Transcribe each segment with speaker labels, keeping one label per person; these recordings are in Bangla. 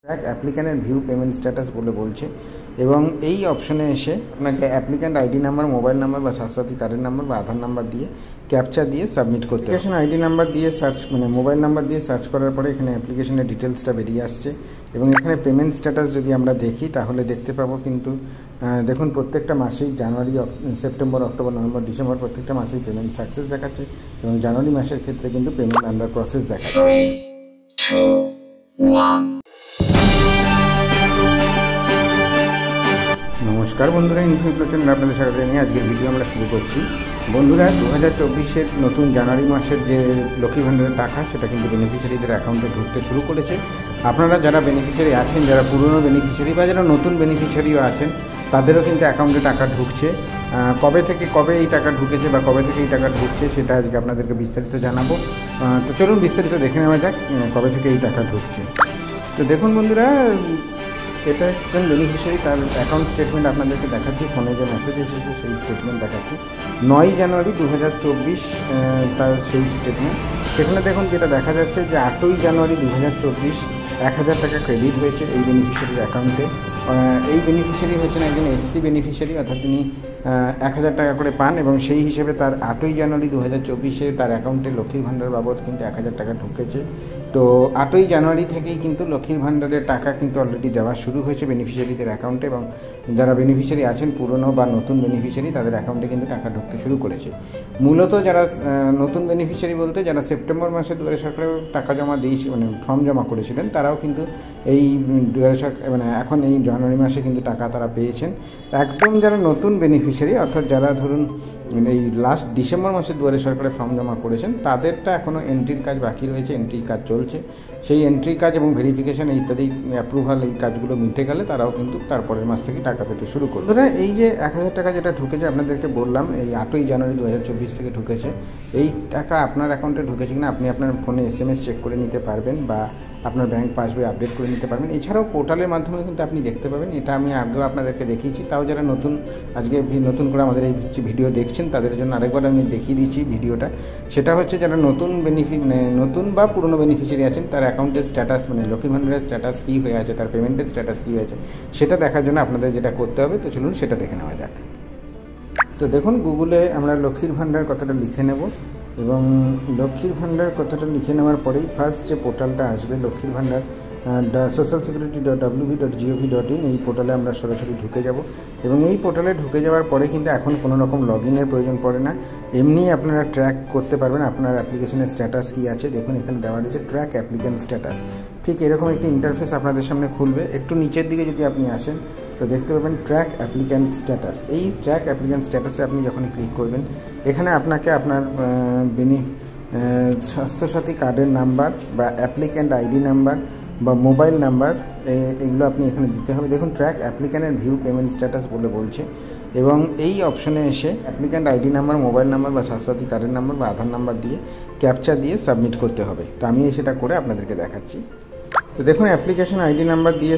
Speaker 1: ট্র্যাক অ্যাপ্লিক্যান্টের ভিউ পেমেন্ট স্ট্যাটাস বলে বলছে এবং এই অপশনে এসে আপনাকে applicant ID number, mobile number বা স্বাস্থ্যসাথী কার্ডের নাম্বার বা আধার নাম্বার দিয়ে ক্যাপচা দিয়ে সাবমিট করতে হবে। আইডি নাম্বার দিয়ে সার্চ মোবাইল নাম্বার দিয়ে সার্চ করার পরে এখানে অ্যাপ্লিকেশনের ডিটেলসটা বেরিয়ে আসছে এবং এখানে পেমেন্ট স্ট্যাটাস যদি আমরা দেখি তাহলে দেখতে পাবো কিন্তু দেখুন প্রত্যেকটা মাসেই জানুয়ারি, সেপ্টেম্বর, অক্টোবর, নভেম্বর, ডিসেম্বর প্রত্যেকটা মাসেই পেমেন্ট সাকসেস দেখাচ্ছে এবং জানুয়ারি মাসের ক্ষেত্রে কিন্তু পেমেন্ট আন্ডার প্রসেস দেখাচ্ছে। নমস্কার বন্ধুরা, ইনফো চ্যানেলে আপনাদের স্বাগত জানিয়ে আজকের ভিডিও আমরা শুরু করছি। বন্ধুরা, 2024-এর নতুন জানুয়ারি মাসের যে লক্ষ্মী ভাণ্ডারের টাকা সেটা কিন্তু বেনিফিশিয়ারিদের অ্যাকাউন্টে ঢুকতে শুরু করেছে। আপনারা যারা বেনিফিশিয়ারি আছেন, যারা পুরনো বেনিফিশিয়ারি বা যারা নতুন বেনিফিশিয়ারিও আছেন, তাদেরও কিন্তু অ্যাকাউন্টে টাকা ঢুকছে। কবে এই টাকা ঢুকেছে বা কবে থেকে এই টাকা ঢুকছে সেটা আজকে আপনাদেরকে বিস্তারিত জানাবো। তো চলুন বিস্তারিত দেখে নেওয়া যাক কবে থেকে এই টাকা ঢুকছে। তো দেখুন বন্ধুরা, এটা একজন বেনিফিশিয়ারি, তার অ্যাকাউন্ট স্টেটমেন্ট আপনাদেরকে দেখাচ্ছি। ফোনে যে মেসেজ এসেছে সেই স্টেটমেন্ট দেখাচ্ছি। 9 জানুয়ারি 2024 তার সেই স্টেটমেন্ট। সেখানে দেখুন যেটা দেখা যাচ্ছে যে 8ই জানুয়ারি 2024 1000 টাকা ক্রেডিট হয়েছে এই বেনিফিশিয়ারির অ্যাকাউন্টে। এই বেনিফিশিয়ারি হচ্ছেন একজন এসসি বেনিফিশিয়ারি, অর্থাৎ তিনি 1000 টাকা করে পান এবং সেই হিসেবে তার 8ই জানুয়ারি 2024 তার অ্যাকাউন্টে লক্ষ্মীর ভাণ্ডার বাবদ কিন্তু 1000 টাকা ঢুকেছে। তো 8ই জানুয়ারি থেকেই কিন্তু লক্ষ্মীর ভাণ্ডারের টাকা কিন্তু অলরেডি দেওয়া শুরু হয়েছে বেনিফিশিয়ারিদের অ্যাকাউন্টে এবং যারা বেনিফিশিয়ারি আছেন পুরনো বা নতুন বেনিফিশিয়ারি তাদের অ্যাকাউন্টে কিন্তু টাকা ঢুকতে শুরু করেছে। মূলত যারা নতুন বেনিফিশিয়ারি বলতে যারা সেপ্টেম্বর মাসে দুয়ারে সরকারে টাকা জমা দিয়েছে, ফর্ম জমা করেছিলেন, তারাও কিন্তু এই দুয়ারে সরকার এখন এই জানুয়ারি মাসে কিন্তু টাকা তারা পেয়েছেন। একদম যারা নতুন বেনিফিশিয়ারি, অর্থাৎ যারা ধরুন এই লাস্ট ডিসেম্বর মাসে দুয়ারে সরকারে ফর্ম জমা করেছেন, তাদেরটা এখনও এন্ট্রির কাজ বাকি রয়েছে, এন্ট্রির কাজ চলছে। সেই এন্ট্রি কাজ এবং ভেরিফিকেশন ইত্যাদি অ্যাপ্রুভাল এই কাজগুলো মিটে গেলে তারাও কিন্তু তারপরের মাস থেকে টাকা পেতে শুরু করবে। ধরে এই যে 1000 টাকা যেটা ঢুকেছে আপনাদেরকে বললাম এই 8ই জানুয়ারি 2024 থেকে ঢুকেছে। এই টাকা আপনার অ্যাকাউন্টে ঢুকেছে কিনা আপনি আপনার ফোনে SMS চেক করে নিতে পারবেন বা আপনার ব্যাংক পাসবই আপডেট করে নিতে পারবেন। এছাড়াও পোর্টালের মাধ্যমে কিন্তু আপনি দেখতে পাবেন। এটা আমি আগেও আপনাদেরকে দেখিয়েছি, তাও যারা আজকে নতুন করে আমাদের এই ভিডিও দেখছেন তাদের জন্য আরেকবার আমি দেখিয়ে দিচ্ছি ভিডিওটা। সেটা হচ্ছে যারা নতুন বা পুরনো বেনিফিশিয়ারি আছেন তার অ্যাকাউন্টের স্ট্যাটাস লক্ষ্মীর ভাণ্ডারের স্ট্যাটাস কী হয়ে আছে, তার পেমেন্টের স্ট্যাটাস কী হয়েছে সেটা দেখার জন্য আপনাদের যেটা করতে হবে। তো চলুন সেটা দেখে নেওয়া যাক। তো দেখুন গুগলে আমরা লক্ষ্মীর ভাণ্ডার কথাটা লিখে নেব এবং লক্ষ্মীর ভাণ্ডার কথাটা লিখে নেওয়ার পরেই ফার্স্ট যে পোর্টালটা আসবে লক্ষ্মীর ভাণ্ডার socialsecurity.wb.gov.in, এই পোর্টালে আমরা সরাসরি ঢুকে যাব এবং এই পোর্টালে ঢুকে যাওয়ার পরে কিন্তু এখন কোনো রকম লগইনের প্রয়োজন পড়ে না। এমনি আপনারা ট্র্যাক করতে পারবেন আপনার অ্যাপ্লিকেশনের স্ট্যাটাস কী আছে। দেখুন এখানে দেওয়া রয়েছে ট্র্যাক অ্যাপ্লিক্যান্ট স্ট্যাটাস। ঠিক এরকম একটি ইন্টারফেস আপনাদের সামনে খুলবে। একটু নিচের দিকে যদি আপনি আসেন তো দেখতে পাবেন ট্র্যাক অ্যাপ্লিক্যান্ট স্ট্যাটাস। এই ট্র্যাক অ্যাপ্লিক্যান্ট স্ট্যাটাসে আপনি যখনই ক্লিক করবেন এখানে আপনাকে আপনার স্বাস্থ্যসাথী কার্ডের নাম্বার বা অ্যাপ্লিক্যান্ট আইডি নাম্বার বা মোবাইল নাম্বার এগুলো আপনি এখানে দিতে হবে। দেখুন ট্র্যাক অ্যাপ্লিক্যান্টের ভিউ পেমেন্ট স্ট্যাটাস বলে বলছে এবং এই অপশনে এসে applicant ID number, mobile number বা স্বাস্থ্যসাথী কার্ডের নাম্বার বা আধার নাম্বার দিয়ে ক্যাপচা দিয়ে সাবমিট করতে হবে। তো আমি সেটা করে আপনাদেরকে দেখাচ্ছি। তো দেখুন অ্যাপ্লিকেশন আইডি নাম্বার দিয়ে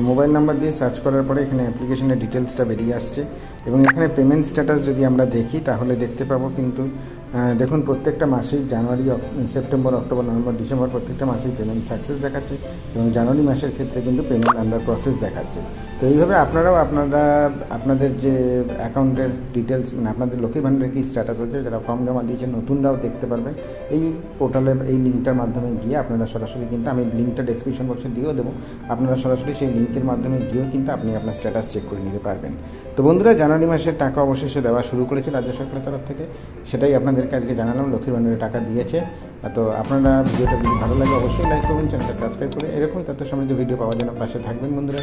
Speaker 1: মোবাইল নাম্বার দিয়ে সার্চ করার পরে এখানে অ্যাপ্লিকেশনের ডিটেলসটা বেরিয়ে আসছে এবং এখানে পেমেন্ট স্ট্যাটাস যদি আমরা দেখি তাহলে দেখতে পাবো কিন্তু দেখুন প্রত্যেকটা মাসেই জানুয়ারি, সেপ্টেম্বর, অক্টোবর, নভেম্বর, ডিসেম্বর প্রত্যেকটা মাসেই পেমেন্ট সাকসেস দেখাচ্ছে এবং জানুয়ারি মাসের ক্ষেত্রে কিন্তু পেমেন্ট আন্ডার প্রসেস দেখাচ্ছে। তো এইভাবে আপনারাও আপনাদের যে অ্যাকাউন্টের ডিটেলস আপনাদের লক্ষ্মীর ভাণ্ডারের কী স্ট্যাটাস হচ্ছে, যারা ফর্ম জমা দিয়েছেন নতুনরাও দেখতে পারবেন এই পোর্টালের এই লিঙ্কটার মাধ্যমে গিয়ে আপনারা সরাসরি কিন্তু আমি লিঙ্কটা ডেসক্রিপশন বক্সে দিয়েও দেবো, আপনারা সরাসরি সেই লিঙ্কের মাধ্যমে গিয়েও কিন্তু আপনি আপনার স্ট্যাটাস চেক করে নিতে পারবেন। তো বন্ধুরা, জানুয়ারি মাসের টাকা অবশেষে দেওয়া শুরু করেছে রাজ্য সরকারের তরফ থেকে, সেটাই আপনাদেরকে আজকে জানালাম। লক্ষ্মীর ভাণ্ডারের টাকা দিয়েছে। তো আপনারা ভিডিওটা যদি ভালো লাগে অবশ্যই লাইক করবেন, চ্যানেলটা সাবস্ক্রাইব করে এরকমই তথ্য সমৃদ্ধ ভিডিও পাওয়ার জন্য পাশে থাকবেন। বন্ধুরা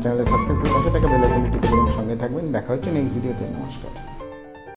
Speaker 1: চ্যানেলে সাবস্ক্রাইব করে পাশে থাকা বেল আইকনটি টিপে দেবেন, সঙ্গে থাকবেন। দেখা হচ্ছে নেক্সট ভিডিওতে। নমস্কার।